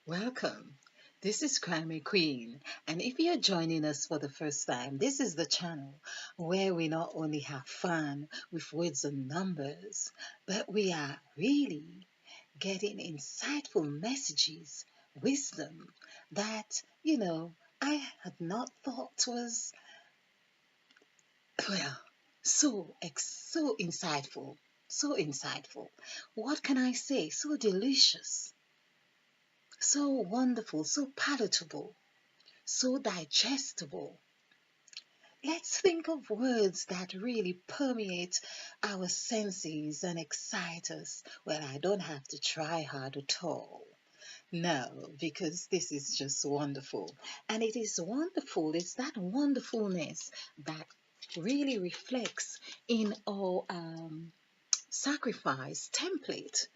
Welcome. This is Crimey Queen, and if you're joining us for the first time, this is the channel where we not only have fun with words and numbers, but we are really getting insightful messages, wisdom that, I had not thought was, well, so insightful, so insightful. What can I say? So delicious, so wonderful, so palatable, so digestible. Let's think of words that really permeate our senses and excite us. Well, I don't have to try hard at all. No, because this is just wonderful. And it is wonderful, it's that wonderfulness that really reflects in our sacrifice template.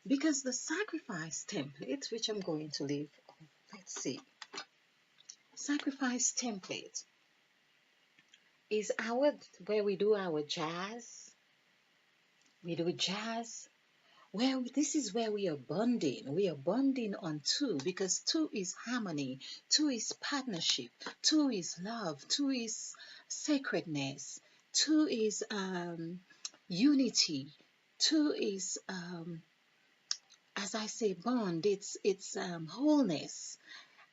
Because the sacrifice template, which I'm going to leave, let's see, sacrifice template is our where we do our jazz. We do jazz. Well, this is where we are bonding. We are bonding on two because two is harmony, two is partnership, two is love, two is sacredness, two is unity, two is as I say bond. It's wholeness.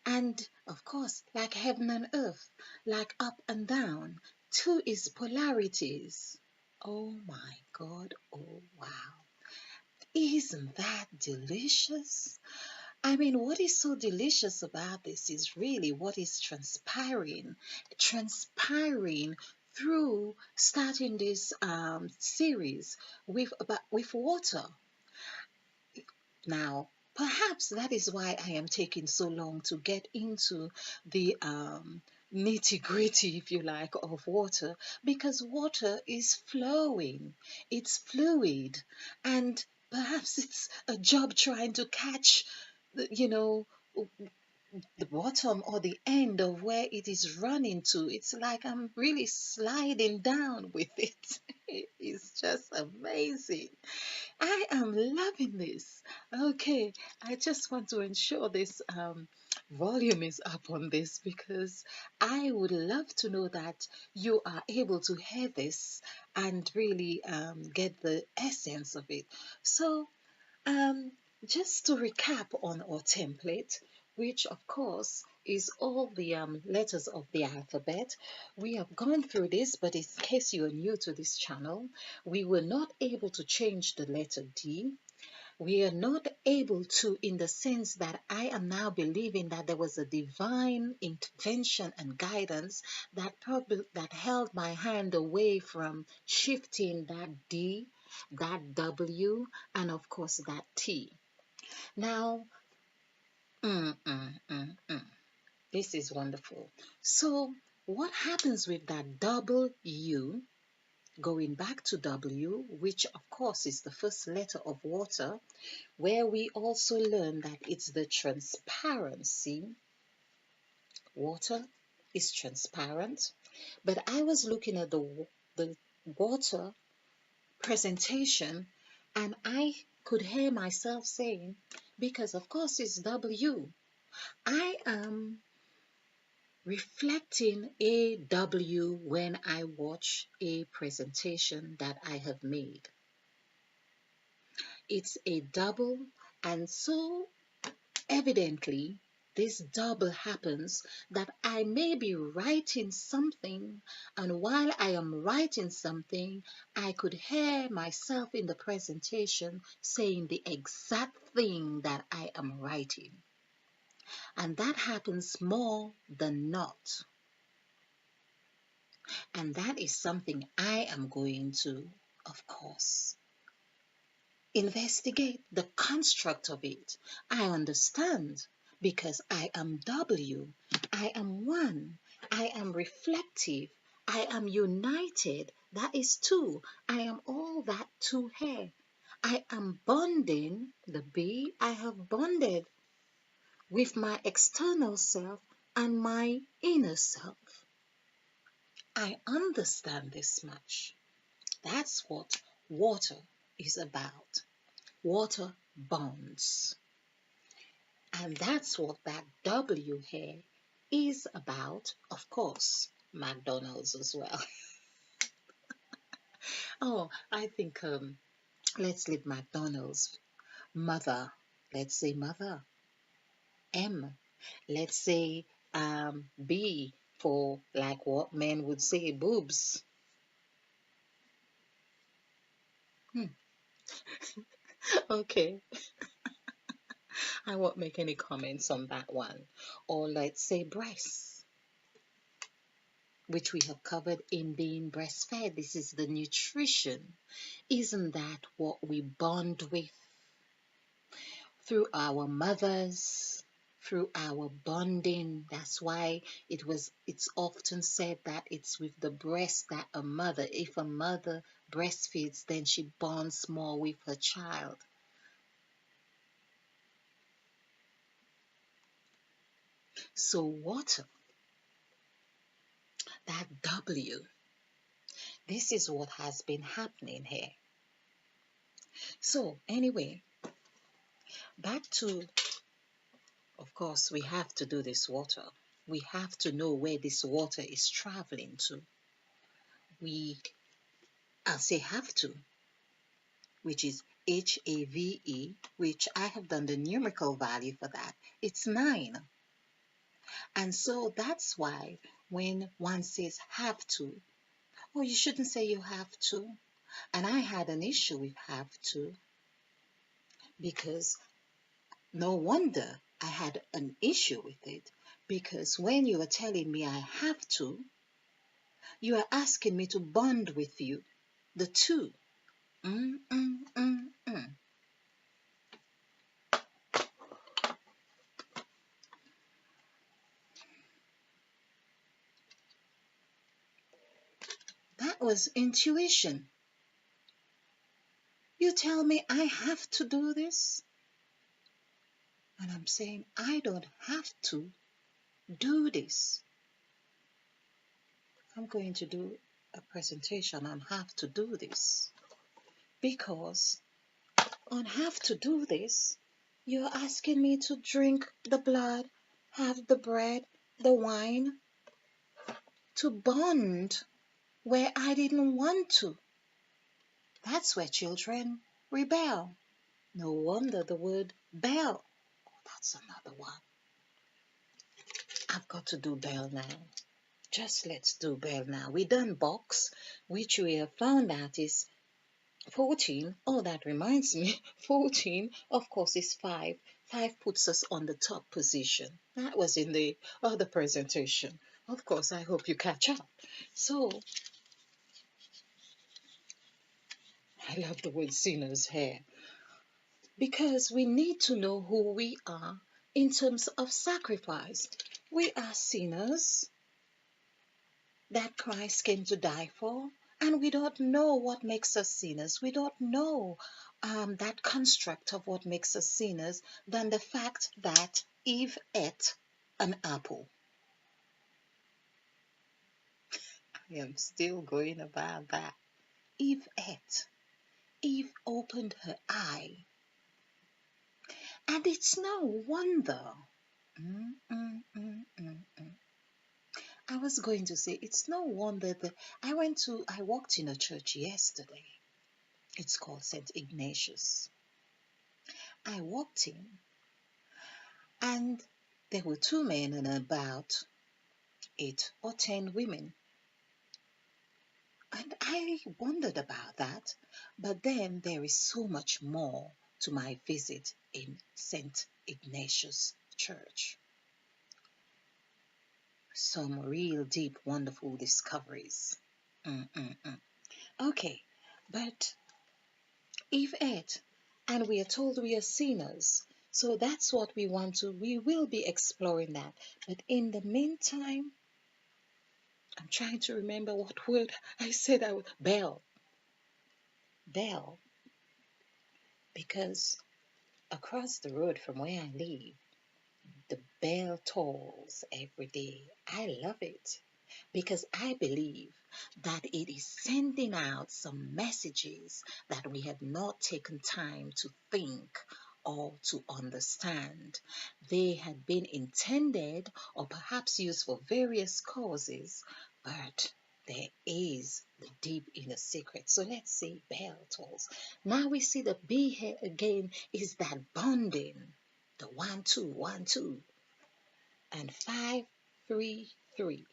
And of course, like heaven and earth, like up and down, two is polarities. Oh my God, oh wow. Isn't that delicious? I mean, what is so delicious about this is really what is transpiring through starting this series with water. Now, perhaps that is why I am taking so long to get into the nitty gritty, if you like, of water, because water is flowing, it's fluid, and perhaps it's a job trying to catch, you know, the bottom or the end of where it is running to. It's like I'm really sliding down with it. It's just amazing. I am loving this. Okay, I just want to ensure this volume is up on this because I would love to know that you are able to hear this and really get the essence of it. So, um, just to recap on our template, which of course is all the letters of the alphabet. We have gone through this, but in case you are new to this channel, we were not able to change the letter D. We are not able to, in the sense that I am now believing that there was a divine intervention and guidance that probably that held my hand away from shifting that D, that W, and of course that T. Now, mm, mm, mm, mm, this is wonderful. So, what happens with that W? Going back to W, which of course is the first letter of water, where we also learn that it's the transparency. Water is transparent. But I was looking at the water presentation and I could hear myself saying, because of course it's W, I am reflecting a W when I watch a presentation that I have made. It's a double, and so evidently, this double happens that I may be writing something, and while I am writing something, I could hear myself in the presentation saying the exact thing that I am writing. And that happens more than not. And that is something I am going to, of course, investigate the construct of it. I understand because I am W. I am one. I am reflective. I am united. That is two. I am all that to her. I am bonding, the B, I have bonded with my external self and my inner self. I understand this much. That's what water is about. Water bonds. And that's what that W here is about. Of course, McDonald's as well. Oh, I think let's leave McDonald's. Mother, let's say mother. M, let's say B for like what men would say boobs. Hmm. Okay, I won't make any comments on that one. Or let's say breasts, which we have covered in being breastfed. This is the nutrition. Isn't that what we bond with through our mothers, through our bonding? That's why it's often said that it's with the breast that a mother, if a mother breastfeeds, then she bonds more with her child. So water, that W, this is what has been happening here. So anyway, back to, of course, we have to do this water. We have to know where this water is traveling to. We, I'll say have to, which is HAVE, which I have done the numerical value for that. It's 9. And so that's why when one says have to, oh, you shouldn't say you have to. And I had an issue with have to because no wonder I had an issue with it because when you are telling me I have to, you are asking me to bond with you, the two. Mm, mm, mm, mm. That was intuition. You tell me I have to do this, and I'm saying I don't have to do this. I'm going to do a presentation on have to do this because on have to do this, you're asking me to drink the blood, have the bread, the wine, to bond where I didn't want to. That's where children rebel. No wonder the word bell. Oh, that's another one. I've got to do bell now. Just let's do bell now. We done box, which we have found out is 14. Oh, that reminds me. 14, of course, is 5. 5 puts us on the top position. That was in the other presentation. Of course, I hope you catch up. So, I love the word sinners here because we need to know who we are in terms of sacrifice. We are sinners that Christ came to die for. And we don't know what makes us sinners. We don't know that construct of what makes us sinners than the fact that Eve ate an apple. I am still going about that. Eve ate. Eve opened her eye. And it's no wonder. Mm, mm, mm, mm, mm. I was going to say, it's no wonder that I walked in a church yesterday. It's called St. Ignatius. I walked in and there were 2 men and about 8 or 10 women. And I wondered about that. But then there is so much more to my visit in St. Ignatius Church. Some real deep, wonderful discoveries. Mm-mm-mm. Okay, but Eve ate, and we are told we are sinners. So that's what we will be exploring that. But in the meantime, I'm trying to remember what word I said I would. Bell. Bell. Because across the road from where I live, the bell tolls every day. I love it because I believe that it is sending out some messages that we have not taken time to think or to understand. They had been intended or perhaps used for various causes, but there is the deep inner secret. So let's see bell tolls. Now we see the B here again is that bonding, the 1 2 1 2, and 5 3 3.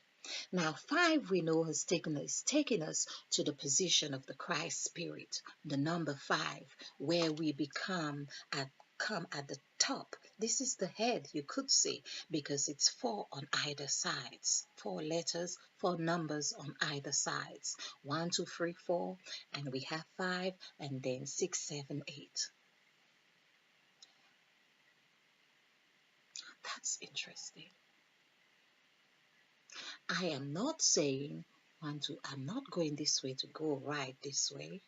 Now, 5 we know has taken us to the position of the Christ Spirit, the number 5, where we come at the top. This is the head, you could say, because it's 4 on either sides. 4 letters, 4 numbers on either sides. 1 2 3 4, and we have 5, and then 6 7 8. That's interesting. I am not saying 1 2. I'm not going this way to go right this way.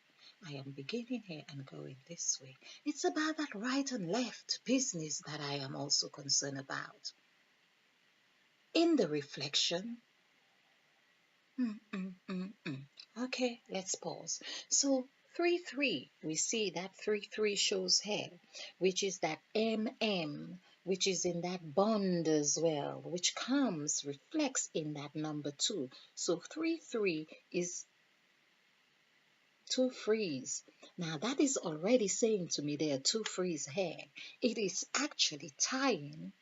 I am beginning here and going this way. It's about that right and left business that I am also concerned about. In the reflection, mm, mm, mm, mm. Okay, let's pause. So 3 3, we see that 3 3 shows here, which is that which is in that bond as well, which reflects in that number 2. So 3 3 is 2 threes. Now that is already saying to me there are 2 threes here. It is actually tying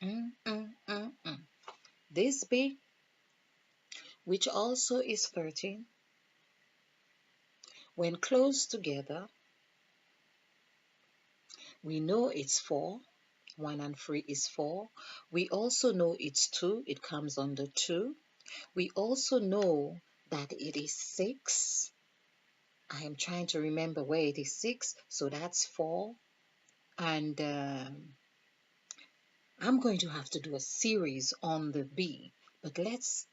mm, mm, mm, mm. This B, which also is 13, when closed together, we know it's 4. 1 and 3 is 4. We also know it's 2. It comes under 2. We also know that it is 6. I am trying to remember where it is 6. So that's 4. And I'm going to have to do a series on the B, but let's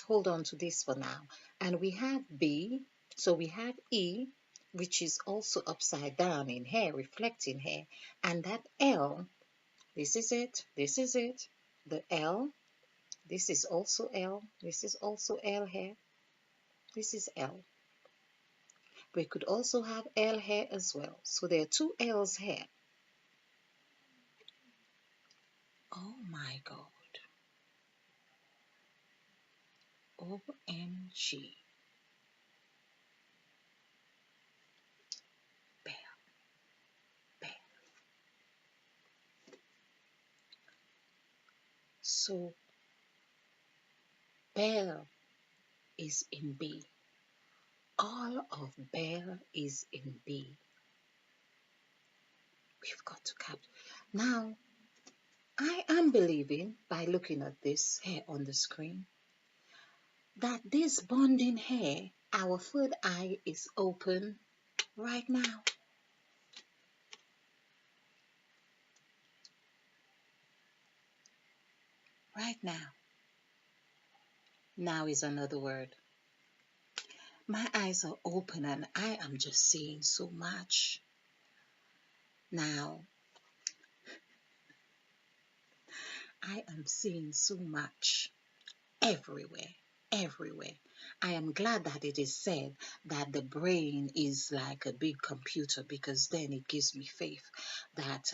hold on to this for now. And we have B, so we have E, which is also upside down in here, reflecting here, and that L, this is it, this is it, the L, this is also L, this is also L here, this is L. We could also have L here as well. So there are 2 L's here. Oh my God. OMG. Bell, bell. So Bell is in B. All of Bell is in B. We've got to capture. Now, I am believing by looking at this here on the screen that this bonding here, our third eye is open right now. Right now. Now is another word. My eyes are open and I am just seeing so much. Now, I am seeing so much everywhere, everywhere. I am glad that it is said that the brain is like a big computer, because then it gives me faith that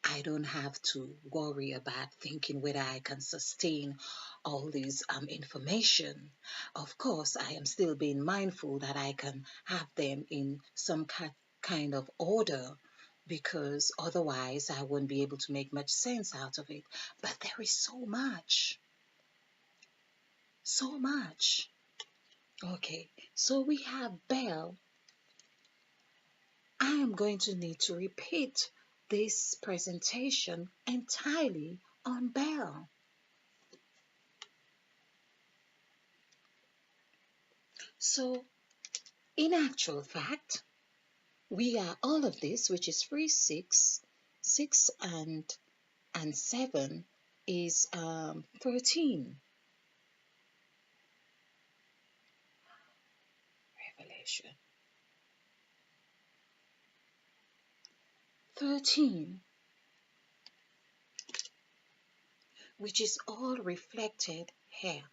I don't have to worry about thinking whether I can sustain all this information. Of course, I am still being mindful that I can have them in some kind of order, because otherwise I won't be able to make much sense out of it. But there is so much. So much. Okay, so we have Bell. I am going to need to repeat this presentation entirely on Bell. So, in actual fact, we are all of this, which is 3 6, 6 and 7 is 13. Revelation. 13, which is all reflected here.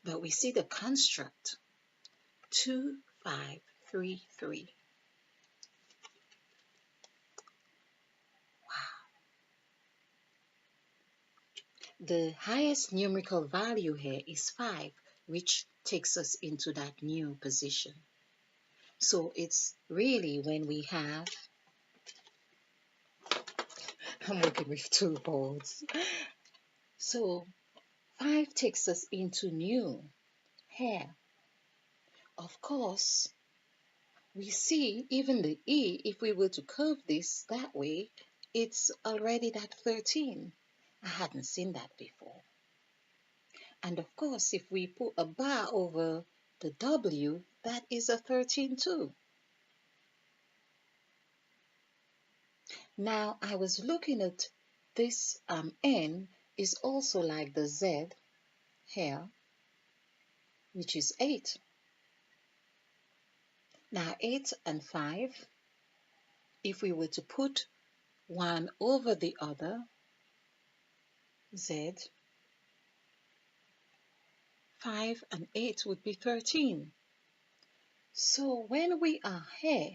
But we see the construct 2 5 3 3. The highest numerical value here is 5, which takes us into that new position. So it's really when we have, I'm working with two boards. So 5 takes us into new here. Of course, we see even the E, if we were to curve this that way, it's already that 13. I hadn't seen that before. And of course, if we put a bar over the W, that is a 13 too. Now, I was looking at this N is also like the Z here, which is 8. Now, 8 and 5, if we were to put one over the other, Z, 5 and 8 would be 13. So when we are here,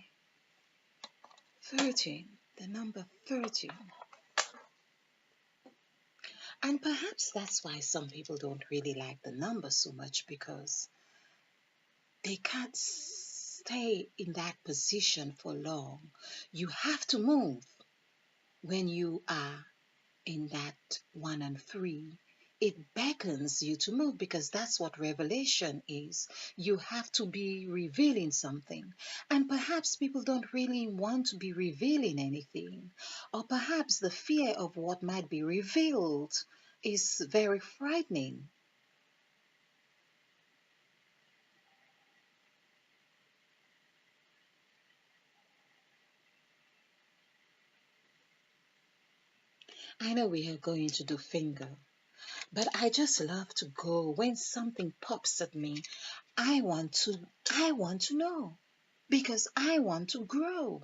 13, the number 13, and perhaps that's why some people don't really like the number so much, because they can't stay in that position for long. You have to move when you are in that 1 and 3. It beckons you to move because that's what revelation is. You have to be revealing something. And perhaps people don't really want to be revealing anything. Or perhaps the fear of what might be revealed is very frightening. I know we are going to do finger, but I just love to go when something pops at me. I want to I want to know because I want to grow.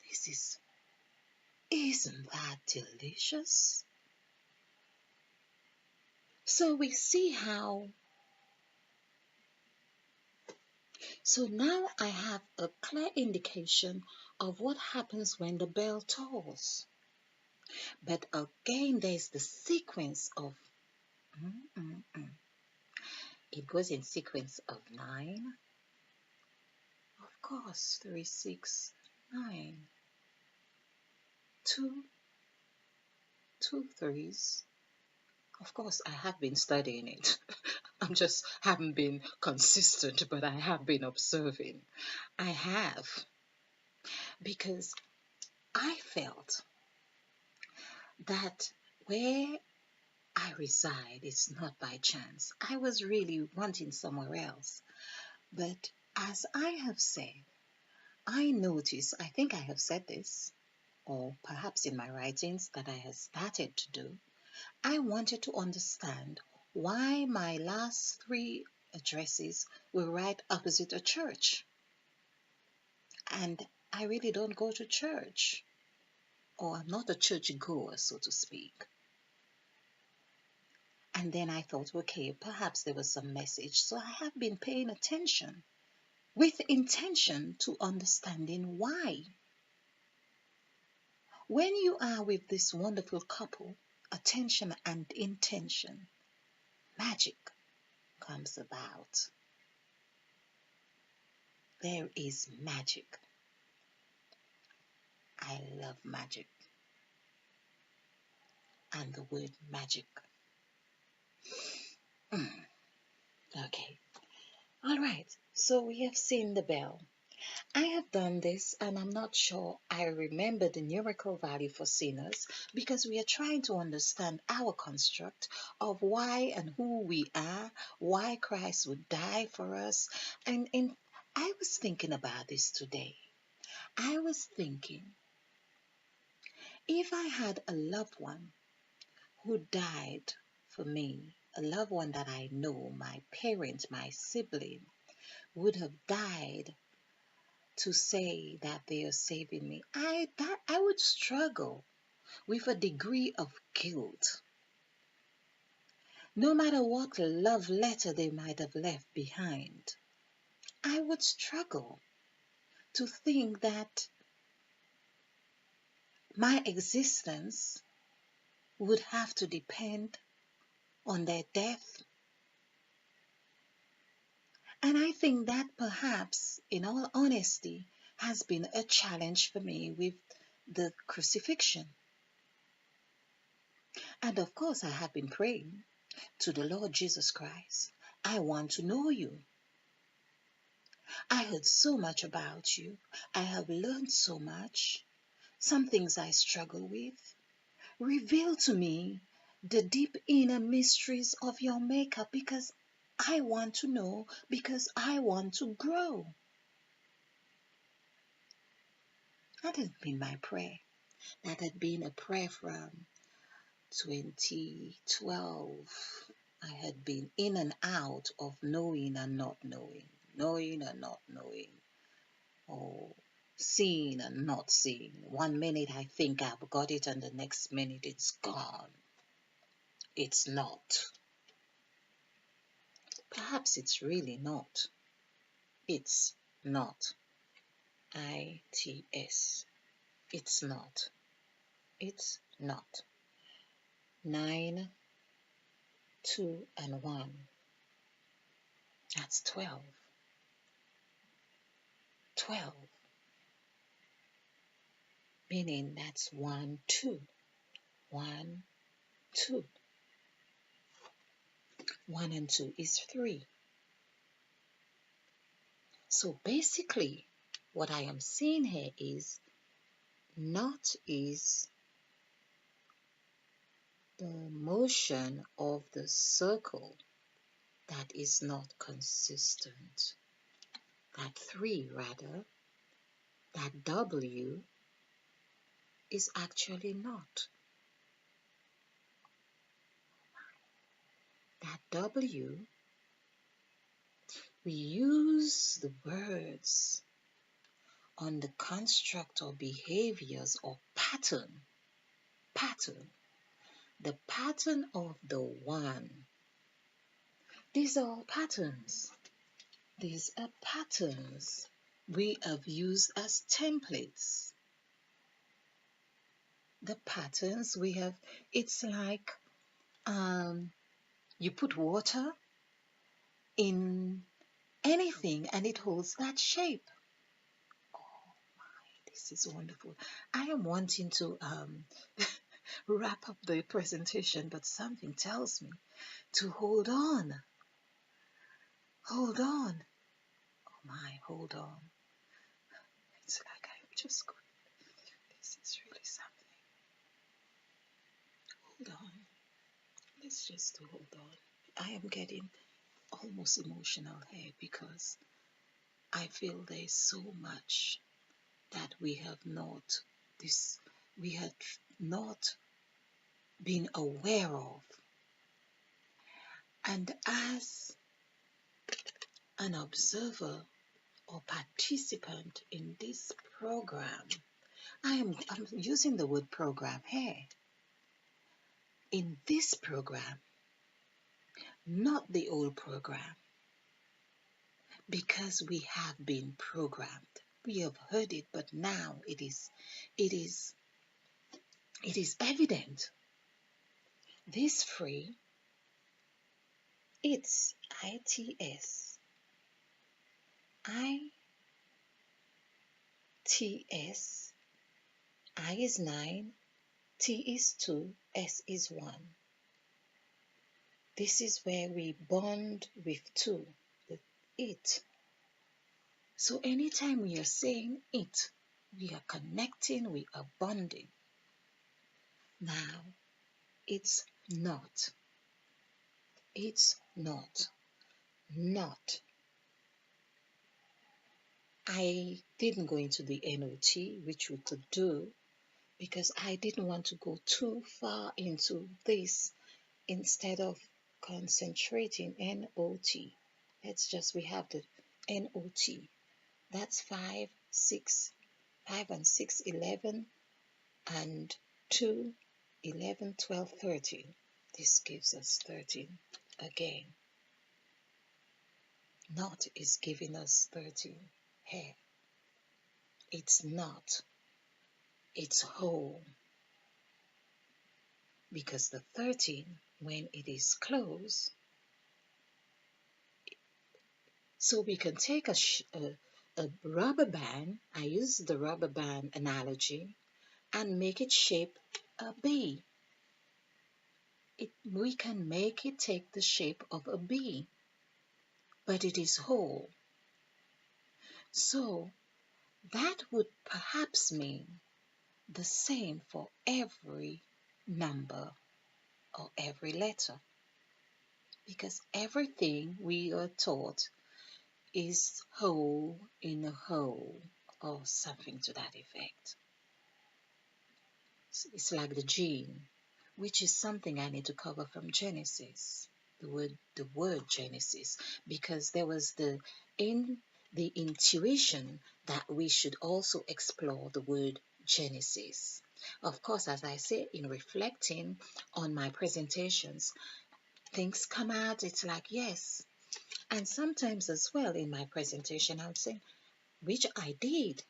This is Isn't that delicious? So we see how. So now I have a clear indication of what happens when the bell tolls. But again, there's the sequence of. mm, mm, mm. It goes in sequence of 9. Of course, 3, 6, 9. 2, 2 threes. Of course, I have been studying it. I just haven't been consistent, but I have been observing. I have, because I felt that where I reside is not by chance. I was really wanting somewhere else. But as I have said, I notice, I think I have said this, or perhaps in my writings that I have started to do, I wanted to understand why my last 3 addresses were right opposite a church. And I really don't go to church, or I'm not a church goer, so to speak. And then I thought, okay, perhaps there was some message. So I have been paying attention with intention to understanding why. When you are with this wonderful couple, attention and intention, magic comes about. There is magic. I love magic. And the word magic. Okay. All right. So we have seen the bell. I have done this and I'm not sure I remember the numerical value for sinners because we are trying to understand our construct of why and who we are, why Christ would die for us. And I was thinking about this today. I was thinking, if I had a loved one who died for me, a loved one that I know, my parent, my sibling, would have died to say that they are saving me, I would struggle with a degree of guilt. No matter what love letter they might have left behind, I would struggle to think that my existence would have to depend on their death. And I think that perhaps, in all honesty, has been a challenge for me with the crucifixion. And of course, I have been praying to the Lord Jesus Christ. I want to know you. I heard so much about you. I have learned so much. Some things I struggle with. Reveal to me the deep inner mysteries of your makeup, because I want to know, because I want to grow. That had been my prayer. That had been a prayer from 2012. I had been in and out of knowing and not knowing, knowing and not knowing, or seeing and not seeing. One minute I think I've got it, and the next minute it's gone. It's not. Perhaps it's really not. It's not. ITS. It's not. It's not. 9, 2, and 1. That's 12. 12. Meaning that's 1, 2. 1, 2. 1 and 2 is 3. So basically, what I am seeing here is not is the motion of the circle that is not consistent. That 3 rather, that W is actually not. That W, we use the words on the construct or behaviors or pattern. The pattern of the one. These are all patterns. These are patterns we have used as templates. The patterns we have, it's like you put water in anything and it holds that shape. Oh my, this is wonderful. I am wanting to wrap up the presentation, but something tells me to hold on. Hold on. Oh my, hold on. It's like I'm just going. This is really something. Hold on. Let's just hold on. I am getting almost emotional here because I feel there's so much that we have not been aware of. And as an observer or participant in this program, I'm using the word program here. In this program, not the old program, because we have been programmed. We have heard it, but now it is evident. This free, it's ITS. ITS. I is 9, T is 2, S is 1. This is where we bond with 2, the it. So anytime we are saying it, we are connecting, we are bonding. Now, it's not. It's not. Not. I didn't go into the NOT, which we could do, because I didn't want to go too far into this instead of concentrating NOT. We have the NOT. That's 5, 6, 5 and 6, 11, and 2, 11, 12, 13. This gives us 13 again. Not is giving us 13 here. It's not. it's whole, because the 13, when it is closed, so we can take a rubber band, I use the rubber band analogy, and make it shape a bee. We can make it take the shape of a bee, but it is whole. So that would perhaps mean the same for every number or every letter, because everything we are taught is whole in a whole, or something to that effect. It's like the gene, which is something I need to cover from Genesis, the word Genesis, because there was the intuition that we should also explore the word Genesis. Of course, as I say, in reflecting on my presentations, things come out, it's like, yes. And sometimes as well in my presentation, I would say, which I did.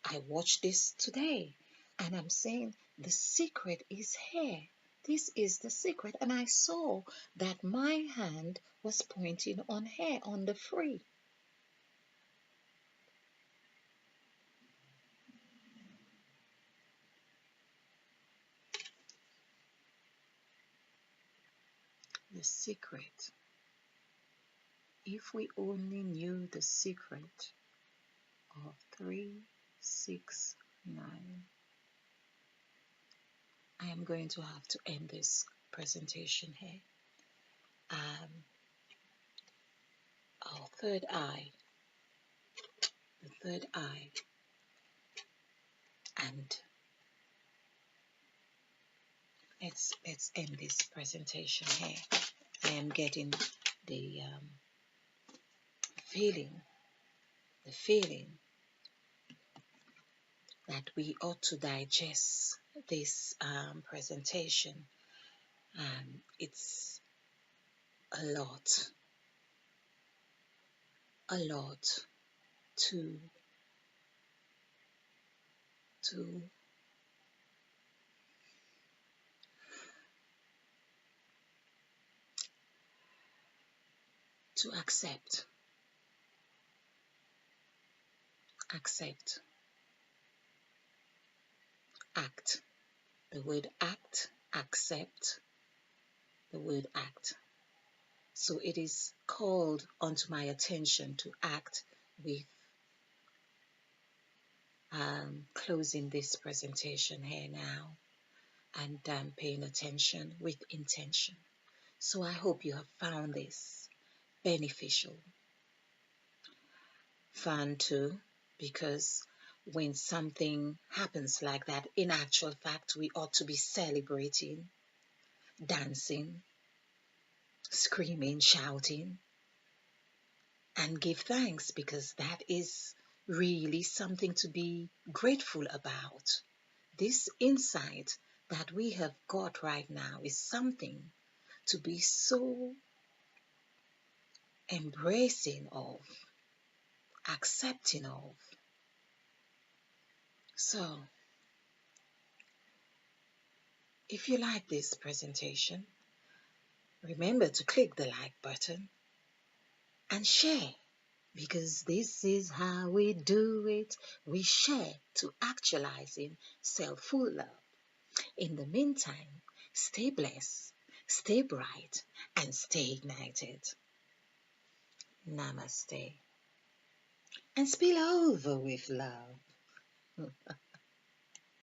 I watched this today, and I'm saying the secret is here. This is the secret. And I saw that my hand was pointing on here, on the free. The secret. If we only knew the secret of 369, I am going to have to end this presentation here. Our third eye, the third eye, and let's end this presentation here. I am getting the feeling, the feeling that we ought to digest this presentation. It's a lot to to to accept, act. The word act, accept, the word act. So it is called onto my attention to act with closing this presentation here now, and paying attention with intention. So I hope you have found this beneficial, fun too, because when something happens like that, in actual fact, we ought to be celebrating, dancing, screaming, shouting, and give thanks, because that is really something to be grateful about. This insight that we have got right now is something to be so embracing of, accepting of. So, if you like this presentation, remember to click the like button and share, because this is how we do it. We share to actualizing self-full love. In the meantime, stay blessed, stay bright, and stay ignited. Namaste. And spill over with love.